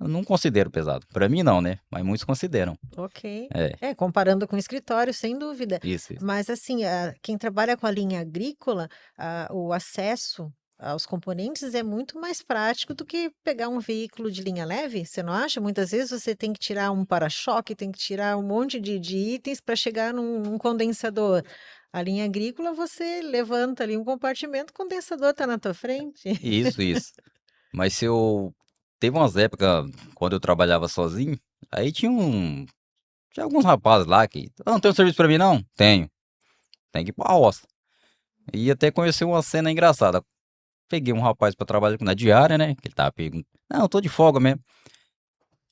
eu não considero pesado. Pra mim, não, né? Mas muitos consideram. Ok. É, É, comparando com o escritório, sem dúvida. isso. Mas assim, quem trabalha com a linha agrícola, o acesso aos componentes é muito mais prático do que pegar um veículo de linha leve, você não acha? Muitas vezes você tem que tirar um para-choque, tem que tirar um monte de itens para chegar num condensador. A linha agrícola, você levanta ali um compartimento, o condensador está na tua frente. Isso. Mas se eu. Teve umas épocas, quando eu trabalhava sozinho, aí tinha alguns rapazes lá que. Ah, não tem um serviço pra mim, não? Tenho. Tem que ir pra roça. E até conheci uma cena engraçada. Peguei um rapaz pra trabalhar na diária, né? Que ele tava perguntando. Não, eu tô de folga mesmo.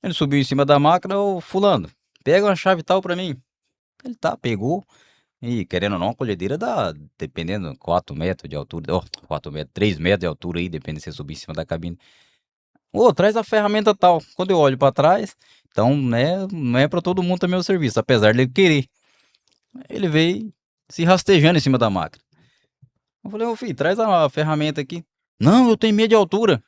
Ele subiu em cima da máquina, ô fulano, pega uma chave tal pra mim. Ele pegou. E querendo ou não, a colhedeira dá, dependendo, 4 metros de altura. Ó, 4 metros, 3 metros de altura aí, depende se você subir em cima da cabine. Ô, traz a ferramenta tal. Quando eu olho pra trás, então, né, não é pra todo mundo também o serviço, apesar dele querer. Ele veio se rastejando em cima da máquina. Eu falei, ô filho, traz a ferramenta aqui. Não, eu tenho medo de altura.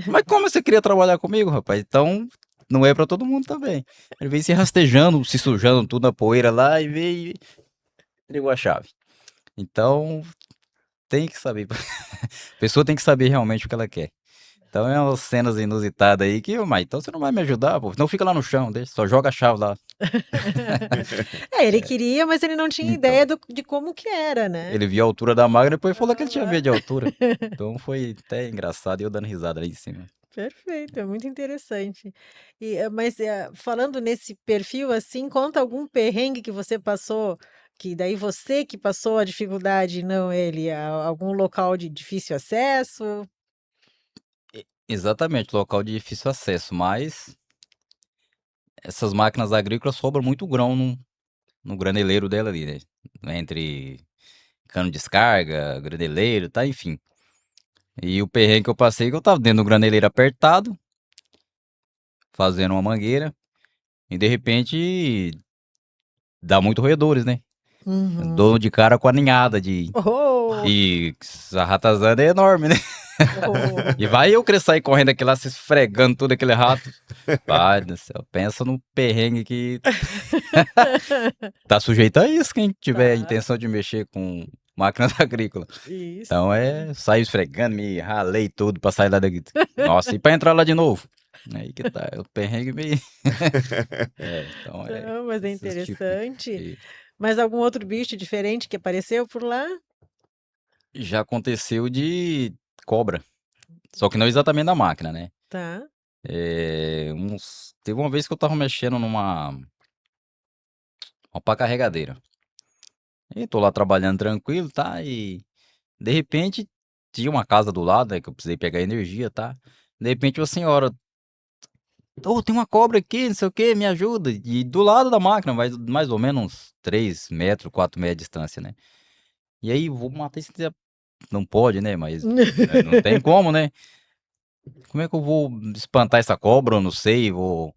Mas como você queria trabalhar comigo, rapaz? Então, não é pra todo mundo também. Ele veio se rastejando, se sujando tudo na poeira lá e veio e entregou a chave. Então, tem que saber. A pessoa tem que saber realmente o que ela quer. Então é umas cenas inusitadas aí que, mas então você não vai me ajudar, pô. Não fica lá no chão, deixa, só joga a chave lá. É, ele queria, mas ele não tinha Então, ideia de como que era, né? ele viu a altura da máquina e depois falou que ele tinha Aham. medo de altura. Então foi até engraçado e eu dando risada ali em cima. Perfeito, é muito interessante. Mas falando nesse perfil assim, conta algum perrengue que você passou, que daí você que passou a dificuldade, não ele, algum local de difícil acesso? Exatamente, local de difícil acesso, mas essas máquinas agrícolas sobram muito grão no graneleiro dela ali, né? Entre cano de descarga, graneleiro, tá, enfim. E o perrengue que eu passei, que eu tava dentro do graneleiro apertado, fazendo uma mangueira, e de repente dá muito roedores, né? Uhum. Dou de cara com a ninhada de. Oh, E a ratazana é enorme, né? oh. E vai eu querer sair correndo aqui lá, se esfregando tudo aquele rato. Pai do céu, pensa no perrengue que tá sujeito a isso, quem tiver a Tá, intenção de mexer com máquinas agrícolas. isso. Então sair esfregando, me ralei tudo pra sair lá daqui. Nossa, e pra entrar lá de novo? Aí que tá, o perrengue meio. Então Não, mas é esses tipos. interessante. E Mas algum outro bicho diferente que apareceu por lá? já aconteceu de cobra, só que não exatamente da máquina, né? Tá. Teve uma vez que eu tava mexendo uma pá carregadeira. E tô lá trabalhando tranquilo, tá? E de repente tinha uma casa do lado, né, que eu precisei pegar energia, tá? De repente uma senhora, ô, tem uma cobra aqui, não sei o que, me ajuda. E do lado da máquina, mais ou menos uns 3 metros, 4 metros de distância, né? E aí, vou matar esse. Não pode, né? Mas não tem como, né? Como é que eu vou espantar essa cobra? Eu não sei. Vou.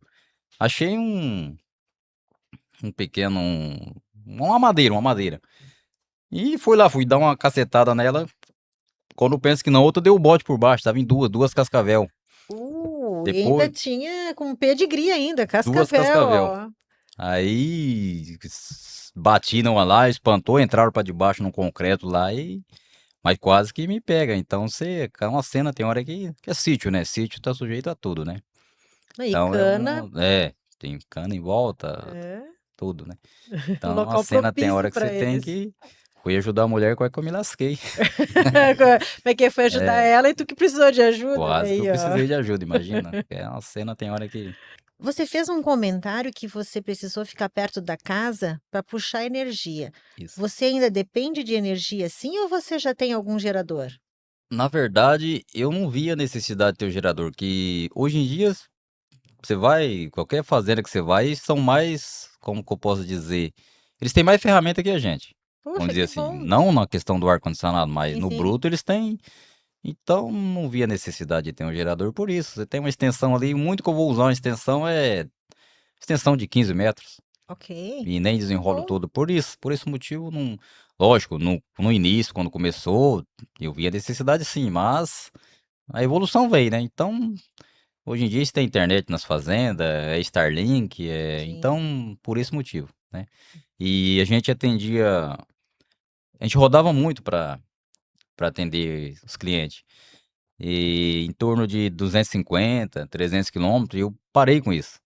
Achei um pequeno. Uma madeira, uma madeira. E fui lá, fui dar uma cacetada nela. Quando eu penso que não, outra deu o bote por baixo. Tava em duas cascavel. E ainda Depois, tinha com pedigree ainda, duas cascavel, cascavel. ó. Aí bati numa lá, espantou, entraram pra debaixo no concreto lá e. Mas quase que me pega. Então você. É uma cena, tem hora que é sítio, né? Sítio tá sujeito a tudo, né? E Então é cana, um. É, tem cana em volta, é tudo, né? um Então a local cena tem propício hora que para você tem eles. que. Fui ajudar a mulher, quase que eu me lasquei. Como é que foi ajudar É, ela e tu que precisou de ajuda? quase que eu Aí, ó. precisei de ajuda, imagina. É uma cena, tem hora que. Você fez um comentário que você precisou ficar perto da casa para puxar energia. Isso. Você ainda depende de energia sim ou você já tem algum gerador? Na verdade, eu não via necessidade de ter o gerador, que hoje em dia você vai, qualquer fazenda que você vai, são mais, como que eu posso dizer, eles têm mais ferramenta que a gente. Vamos Puxa, dizer que assim, bom. não na questão do ar-condicionado, mas Sim, no sim. bruto eles têm. Então não via necessidade de ter um gerador por isso. Você tem uma extensão ali, o muito que eu vou usar uma extensão é extensão de 15 metros. Ok. E nem Que desenrolo bom. todo. Por esse motivo, não. Lógico, no início, quando começou, eu via necessidade sim, mas a evolução veio, né? Então, hoje em dia você tem internet nas fazendas, é Starlink, Sim. então, por esse motivo, né? E a gente atendia, a gente rodava muito para atender os clientes. E em torno de 250, 300 quilômetros, e eu parei com isso.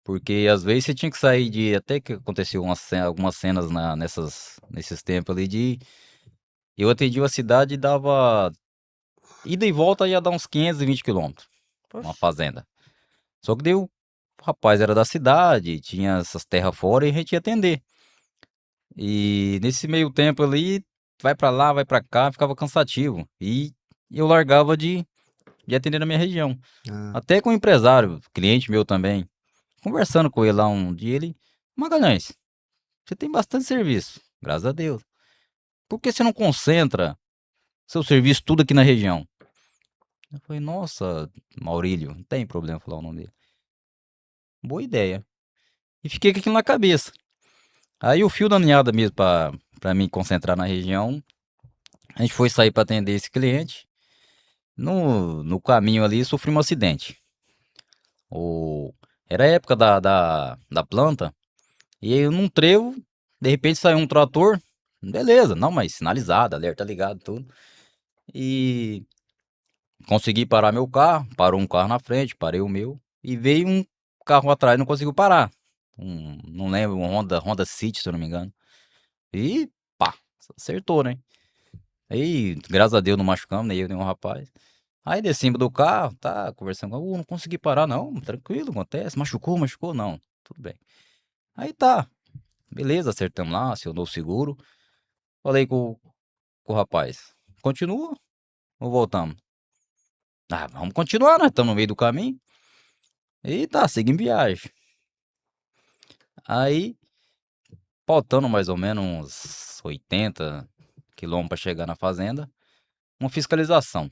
Porque às vezes você tinha que sair de. Até que aconteceu algumas cenas nesses tempos ali de. Eu atendi uma cidade e dava. Ida e volta ia dar uns 520 quilômetros. Uma Poxa. fazenda. Só que daí o rapaz era da cidade, tinha essas terras fora e a gente ia atender. E nesse meio tempo ali, vai pra lá, vai pra cá, ficava cansativo. E eu largava de atender na minha região. Ah, Até com o empresário, cliente meu também. Conversando com ele lá um dia, ele. Magalhães, você tem bastante serviço, graças a Deus. Por que você não concentra seu serviço tudo aqui na região? Eu falei, nossa, Maurílio, não tem problema falar o nome dele. Boa ideia. E fiquei com aquilo na cabeça. Aí o fio da meada mesmo para me concentrar na região, a gente foi sair para atender esse cliente. No caminho ali sofri um acidente. O, era a época da planta, e aí num trevo, de repente saiu um trator. Beleza, não, mas sinalizado, alerta ligado, tudo. E consegui parar meu carro, parou um carro na frente, parei o meu, e veio um carro atrás, e não conseguiu parar. Não lembro, um Honda City, se eu não me engano. E pá, acertou, né? Aí, graças a Deus, não machucamos, nem eu, nem o rapaz. Aí descemos do carro, tá, conversando com não consegui parar, não, tranquilo, acontece. Machucou, machucou, não, tudo bem. Aí tá, beleza, acertamos lá, acionou o seguro. Falei com o rapaz, continua ou voltamos? Ah, vamos continuar, nós estamos no meio do caminho. E tá, seguimos viagem. Aí, faltando mais ou menos uns 80 quilômetros para chegar na fazenda, uma fiscalização.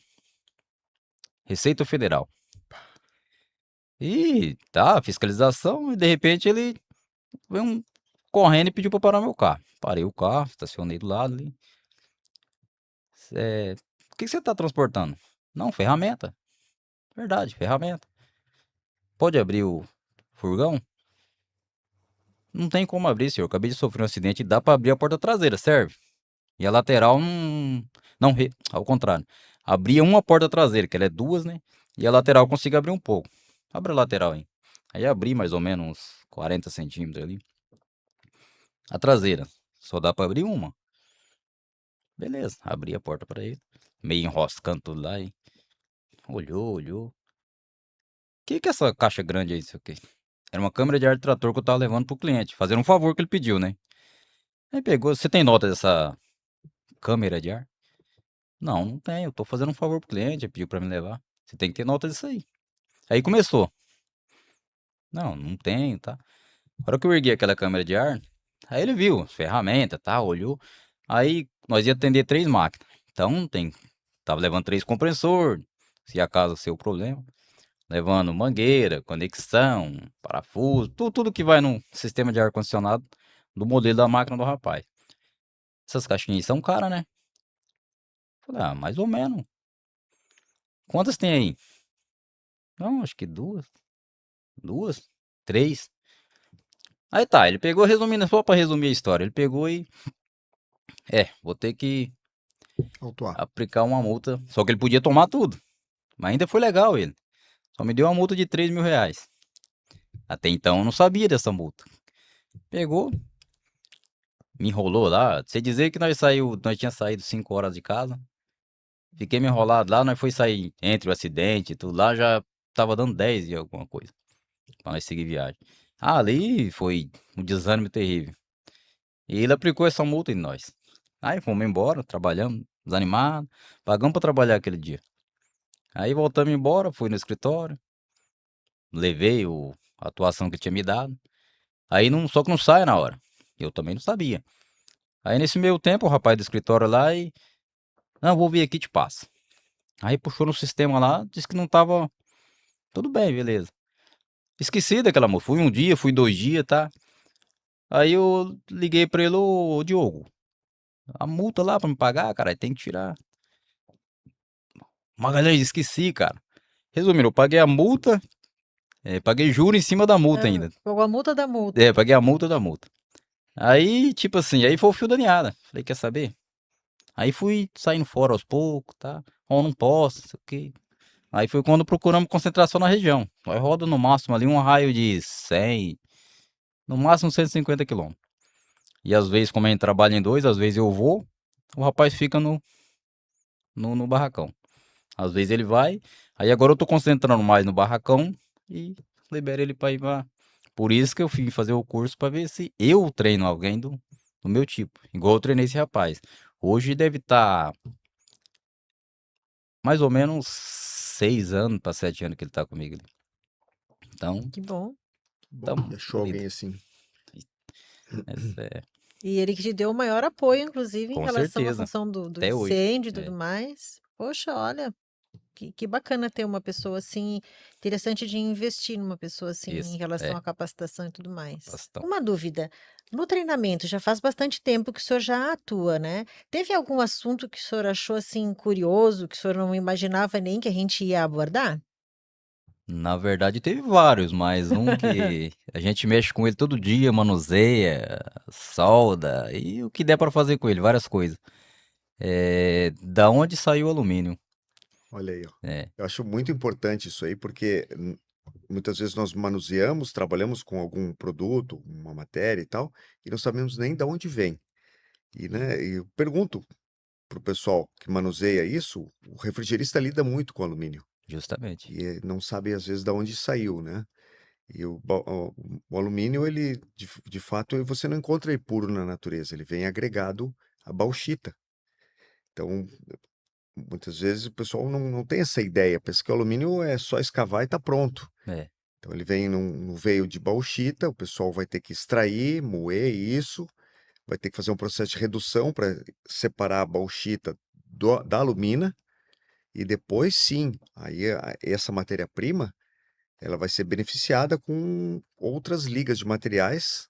Receita Federal. E tá, fiscalização, e de repente ele veio correndo e pediu para parar meu carro. Parei o carro, estacionei do lado ali. O que você tá transportando? Não, ferramenta. Verdade, ferramenta. Pode abrir o furgão? Não tem como abrir, senhor. Acabei de sofrer um acidente e dá para abrir a porta traseira, serve? E a lateral não. Não, ao contrário. Abria uma porta traseira, que ela é duas, né? E a lateral eu consigo abrir um pouco. Abre a lateral aí. Aí abri mais ou menos uns 40 centímetros ali. A traseira. Só dá pra abrir uma. Beleza. Abri a porta pra ele. Meio enroscando tudo lá. E olhou, olhou. Que é essa caixa grande aí, isso aqui? Era uma câmera de ar de trator que eu tava levando pro cliente. Fazendo um favor que ele pediu, né? Aí pegou. Você tem nota dessa câmera de ar? Não, não tenho. Eu tô fazendo um favor pro cliente. Ele pediu pra me levar. Você tem que ter nota disso aí. Aí começou. Não, não tenho, tá? Na hora que eu ergui aquela câmera de ar, aí ele viu as ferramentas, tá? Olhou. Aí nós ia atender 3 máquinas. Então tava levando 3 compressor, se acaso ser o problema, levando mangueira, conexão, parafuso, tudo que vai no sistema de ar-condicionado do modelo da máquina do rapaz. Essas caixinhas são caras, né? Falei, mais ou menos. Quantas tem aí? Não, acho que duas, três. Aí tá, ele pegou, resumindo, só pra resumir a história, ele pegou e, vou ter que Autuar. aplicar uma multa, só que ele podia tomar tudo, mas ainda foi legal ele, só me deu uma multa de 3 mil reais. Até então eu não sabia dessa multa. Pegou, me enrolou lá, você dizer que nós tinha saído 5 horas de casa, fiquei me enrolado lá, nós foi sair entre o acidente e tudo lá, já tava dando 10 e alguma coisa, pra nós seguir viagem. Ali foi um desânimo terrível. E ele aplicou essa multa em nós. Aí fomos embora, trabalhamos, desanimado, pagamos pra trabalhar aquele dia. Aí voltamos embora, fui no escritório, levei a atuação que ele tinha me dado. Aí não, só que não sai na hora. Eu também não sabia. Aí nesse meio tempo, o rapaz do escritório lá e. Não, vou vir aqui e te passo. Aí puxou no sistema lá, disse que não tava. Tudo bem, beleza. Esqueci daquela multa. Fui um dia, fui 2 dias, tá? Aí eu liguei pra ele, ô Diogo, a multa lá pra me pagar, cara, tem que tirar. Magalhães, esqueci, cara. Resumindo, eu paguei a multa, paguei juro em cima da multa ainda. Pagou a multa da multa. Paguei a multa da multa. Aí, tipo assim, aí foi o fio da meada. Falei, quer saber? Aí fui saindo fora aos poucos, tá? Ou não posso, não sei o quê. Aí foi quando procuramos concentração na região. Nós roda no máximo ali um raio de 100, no máximo 150 quilômetros. E às vezes, como a gente trabalha em dois, às vezes eu vou, o rapaz fica no barracão. Às vezes ele vai, aí agora eu tô concentrando mais no barracão e libero ele pra ir pra... Por isso que eu fui fazer o curso pra ver se eu treino alguém do meu tipo. Igual eu treinei esse rapaz. Hoje deve estar mais ou menos 6 anos pra 7 anos que ele tá comigo ali. Então, Que bom. Bom tamo que achou unido. alguém assim. Essa é, E ele que te deu o maior apoio, inclusive, em com relação à certeza. função do Até hoje. incêndio e tudo É, mais. Poxa, olha, que bacana ter uma pessoa assim, interessante de investir numa pessoa assim, em isso. relação à capacitação e tudo mais. Bastante. Uma dúvida, no treinamento, já faz bastante tempo que o senhor já atua, né? Teve algum assunto que o senhor achou assim curioso, que o senhor não imaginava nem que a gente ia abordar? Na verdade, teve vários, mas um que a gente mexe com ele todo dia, manuseia, solda e o que der pra fazer com ele, várias coisas. Da onde saiu o alumínio? Olha aí, ó. É, Eu acho muito importante isso aí, porque muitas vezes nós manuseamos, trabalhamos com algum produto, uma matéria e tal, e não sabemos nem de onde vem. E, né, e eu pergunto para o pessoal que manuseia isso, o refrigerista lida muito com alumínio justamente. e não sabe às vezes de onde saiu, né? E o alumínio, ele, de fato, você não encontra ele puro na natureza, ele vem agregado à bauxita. Então, muitas vezes o pessoal não tem essa ideia, pensa que o alumínio é só escavar e está pronto. É, Então, ele vem no veio de bauxita, o pessoal vai ter que extrair, moer isso, vai ter que fazer um processo de redução para separar a bauxita da alumina, e depois sim, aí essa matéria-prima ela vai ser beneficiada com outras ligas de materiais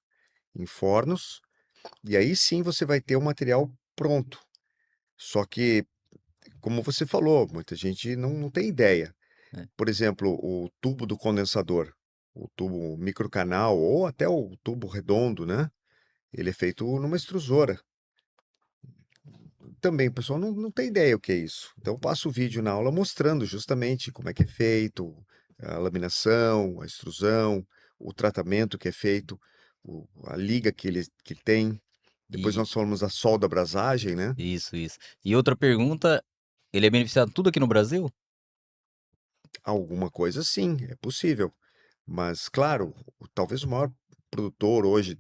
em fornos, e aí sim você vai ter o material pronto. Só que, como você falou, muita gente não tem ideia. é. Por exemplo, o tubo do condensador, o tubo microcanal ou até o tubo redondo, né? Ele é feito numa extrusora. Também o pessoal não tem ideia o que é isso. Então, eu passo o vídeo na aula mostrando justamente como é que é feito, a laminação, a extrusão, o tratamento que é feito, a liga que tem. Depois E nós falamos da solda brasagem, né? isso. E outra pergunta, ele é beneficiado tudo aqui no Brasil? Alguma coisa sim, é possível. Mas, claro, talvez o maior produtor hoje,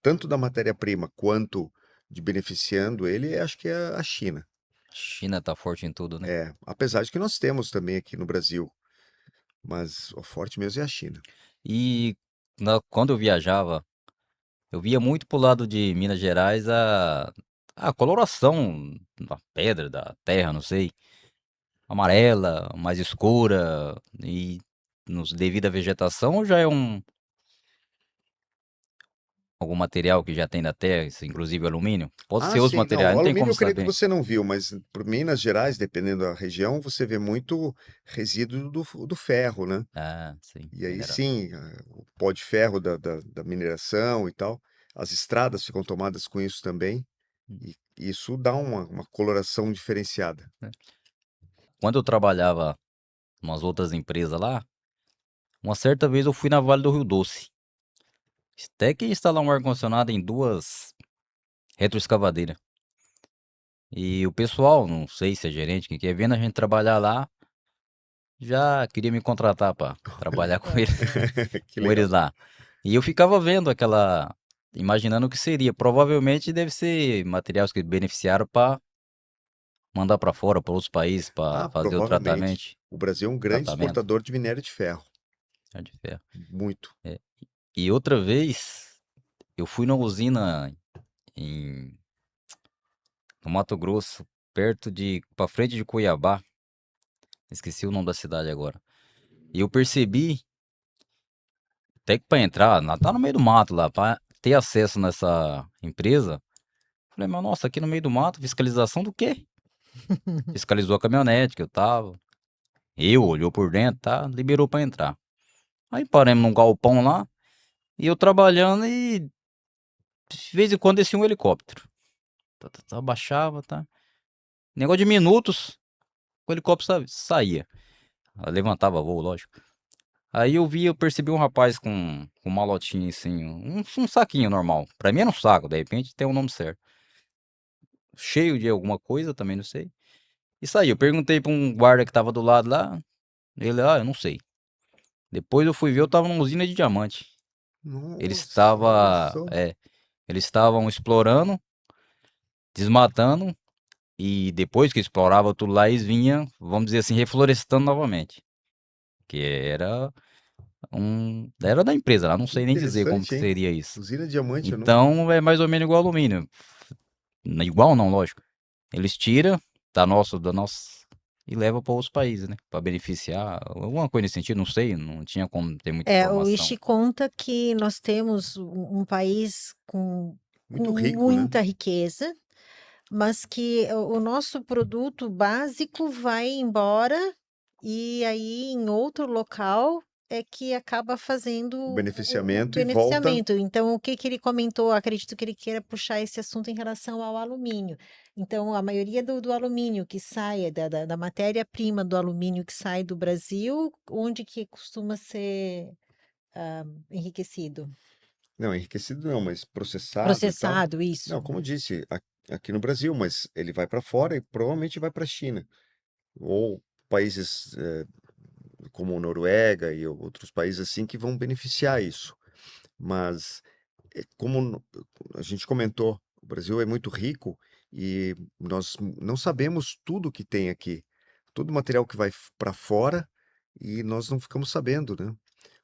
tanto da matéria-prima quanto de beneficiando ele, acho que é a China. A China tá forte em tudo, né? É, apesar de que nós temos também aqui no Brasil, mas o forte mesmo é a China. E quando eu viajava, eu via muito pro lado de Minas Gerais a coloração da pedra, da terra, não sei, amarela, mais escura e devido à vegetação ou já é algum material que já tem da terra, inclusive alumínio? Pode Ah, ser outros sim. Não, materiais, o não tem alumínio como eu creio que saber. você não viu, mas por Minas Gerais, dependendo da região, você vê muito resíduo do ferro, né? Ah, sim, E aí mineral. sim, o pó de ferro da mineração e tal. As estradas ficam tomadas com isso também. Hum, E isso dá uma coloração diferenciada. né. Quando eu trabalhava em umas outras empresas lá, uma certa vez eu fui na Vale do Rio Doce. Até que instalar um ar-condicionado em 2 retroescavadeiras. E o pessoal, não sei se é gerente, quem quer vendo a gente trabalhar lá, já queria me contratar para Olha, trabalhar com ele, Aham. que com legal. eles lá. E eu ficava vendo imaginando o que seria. Provavelmente deve ser materiais que beneficiaram para mandar para fora, para outros países, para Ah, fazer o provavelmente. tratamento, O Brasil é um grande tratamento exportador de minério de ferro. de ferro. Muito. É. E outra vez, eu fui na usina em, no Mato Grosso, para frente de Cuiabá. Esqueci o nome da cidade agora. E eu percebi, até que para entrar, tá no meio do mato lá, para ter acesso nessa empresa. Falei, mas nossa, aqui no meio do mato, fiscalização do quê? Fiscalizou a caminhonete que eu tava. Olhou por dentro, tá? Liberou para entrar. Aí paramos num galpão lá, e eu trabalhando e de vez em quando descia um helicóptero. Baixava, tá? Negócio de minutos, o helicóptero saía. Levantava voo, lógico. Aí eu percebi um rapaz com um malotinho assim, um saquinho normal. Pra mim era um saco, de repente tem o nome certo. Cheio de alguma coisa, também não sei. E saiu. Eu perguntei pra um guarda que tava do lado lá. Ele, eu não sei. Depois eu fui ver, eu tava numa usina de diamante. Eles Nossa, olha estava, só. é, eles estavam explorando, desmatando e depois que explorava tudo lá, eles vinham, vamos dizer assim, reflorestando novamente. Que era da empresa lá, não Que sei nem dizer como interessante, que hein? seria isso. Usina de diamante, eu não. Então é mais ou menos igual alumínio. Igual não, lógico. Eles tiram da nossa e levam para outros países, né? Para beneficiar, alguma coisa nesse sentido, não sei, não tinha como ter muita O informação. Ishi conta que nós temos um país com Muito rico, né? muita riqueza, mas que o nosso produto básico vai embora e aí em outro local é que acaba fazendo O o beneficiamento e volta. beneficiamento. Então, o que que ele comentou? Acredito que ele queira puxar esse assunto em relação ao alumínio. Então, a maioria do alumínio que sai, da matéria-prima do alumínio que sai do Brasil, onde que costuma ser enriquecido? Não, enriquecido não, mas processado e tal. Processado, Não, isso. como eu disse, aqui no Brasil, mas ele vai para fora e provavelmente vai para a China. Ou países como Noruega e outros países assim que vão beneficiar isso. Mas, como a gente comentou, o Brasil é muito rico e nós não sabemos tudo que tem aqui. Todo o material que vai para fora e nós não ficamos sabendo, né?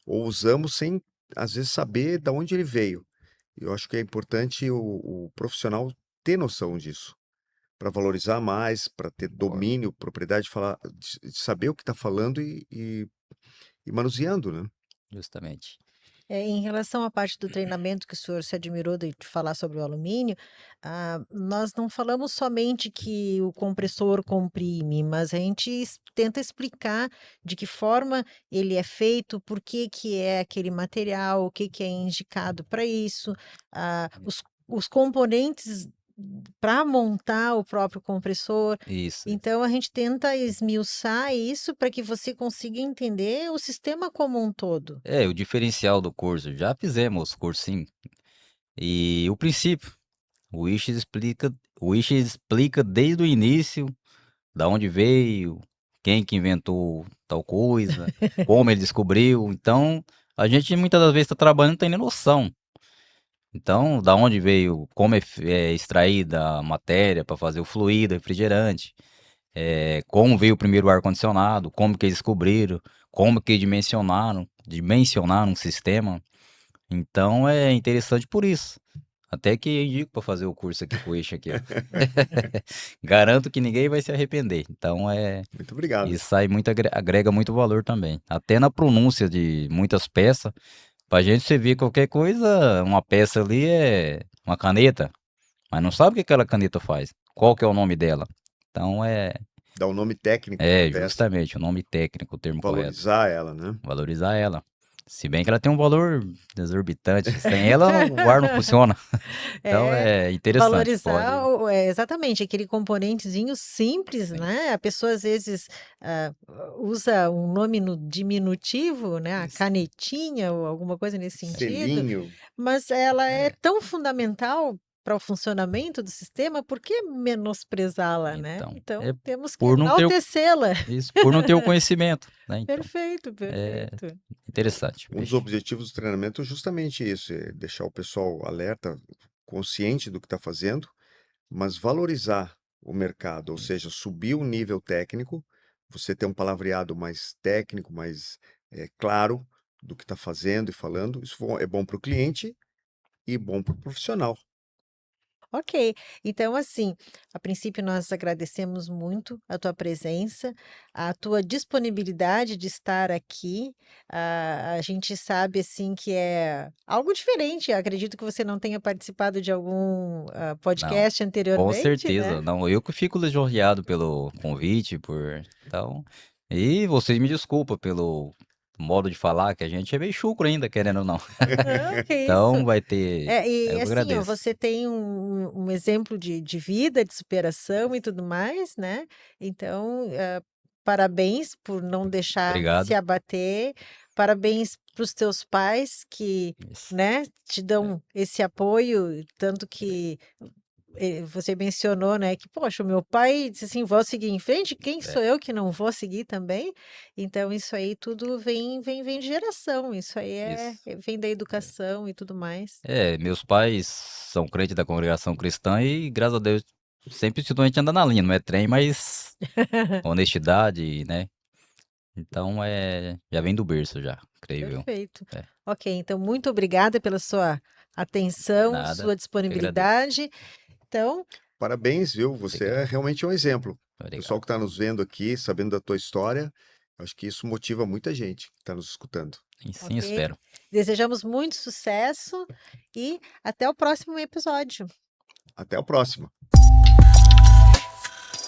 Ou usamos sem, às vezes, saber de onde ele veio. Eu acho que é importante o profissional ter noção disso, para valorizar mais, para ter Concordo, domínio, propriedade, de falar, de saber o que está falando e manuseando, né? justamente. Em relação à parte do treinamento que o senhor se admirou de falar sobre o alumínio, nós não falamos somente que o compressor comprime, mas a gente tenta explicar de que forma ele é feito, por que que é aquele material, o que que é indicado para isso, os componentes para montar o próprio compressor. Isso, isso. Então, a gente tenta esmiuçar isso para que você consiga entender o sistema como um todo. É, o diferencial do curso, já fizemos cursinho. E o princípio, o Ishi explica desde o início, da onde veio, quem que inventou tal coisa, como ele descobriu. Então, a gente muitas das vezes está trabalhando e não tem nem noção. Então, da onde veio, como é extraída a matéria para fazer o fluido, refrigerante, como veio o primeiro ar-condicionado, como que eles descobriram, como que dimensionaram um sistema. Então, é interessante por isso. Até que eu indico para fazer o curso aqui com o eixo aqui, ó. Garanto que ninguém vai se arrepender. Então Muito obrigado. isso aí agrega muito valor também. Até na pronúncia de muitas peças. Pra gente você ver qualquer coisa, uma peça ali é uma caneta, mas não sabe o que aquela caneta faz. Qual que é o nome dela? Então Dá o nome técnico para a peça, justamente o nome técnico, o termo correto. valorizar ela, né? Valorizar ela. Se bem que ela tem um valor exorbitante. Sem ela, o ar não funciona. Então É, é interessante. valorizar Pode. exatamente aquele componentezinho simples, Sim. né? A pessoa às vezes ah, usa um nome no diminutivo, né? A Isso. canetinha ou alguma coisa nesse sentido, Selinho. mas ela é É. tão fundamental para o funcionamento do sistema, por que menosprezá-la, né? Então, Então é temos que por não ter enaltecê-la. isso, por não ter o conhecimento, né? Então, Perfeito, é perfeito. interessante. Um dos objetivos do treinamento é justamente isso, é deixar o pessoal alerta, consciente do que está fazendo, mas valorizar o mercado, ou seja, subir o nível técnico, você ter um palavreado mais técnico, mais claro do que está fazendo e falando. Isso é bom para o cliente e bom para o profissional. Ok, então assim, a princípio nós agradecemos muito a tua presença, a tua disponibilidade de estar aqui. A gente sabe assim que é algo diferente. Eu acredito que você não tenha participado de algum Não, podcast com anteriormente, certeza. né? Não, eu que fico lisonjeado pelo convite, então, e vocês me desculpa pelo modo de falar, que a gente é meio chucro ainda, querendo ou não. Ah, que isso. Então vai ter, E eu que assim, ó, agradeço. você tem um exemplo de vida, de superação e tudo mais, né? Então, parabéns por não deixar se Obrigado. abater, parabéns para os teus pais que, Isso. né, te dão esse apoio, tanto que você mencionou, né, que, poxa, o meu pai disse assim, vou seguir em frente, quem É, sou eu que não vou seguir também? Então, isso aí tudo vem de geração, isso aí isso. vem da educação e tudo mais. Meus pais são crentes da congregação cristã e, graças a Deus, sempre ensinou a gente a andar na linha, não é trem, mas honestidade, né? Então já vem do berço já, creio eu. Perfeito. É, Ok, então muito obrigada pela sua atenção, nada, sua eu que agradeço. disponibilidade. Então, Parabéns, viu? Você é Obrigado, realmente um exemplo. O pessoal obrigado. que está nos vendo aqui, sabendo da tua história, acho que isso motiva muita gente que está nos escutando. E sim, ok, espero. desejamos muito sucesso e até o próximo episódio. Até a próxima.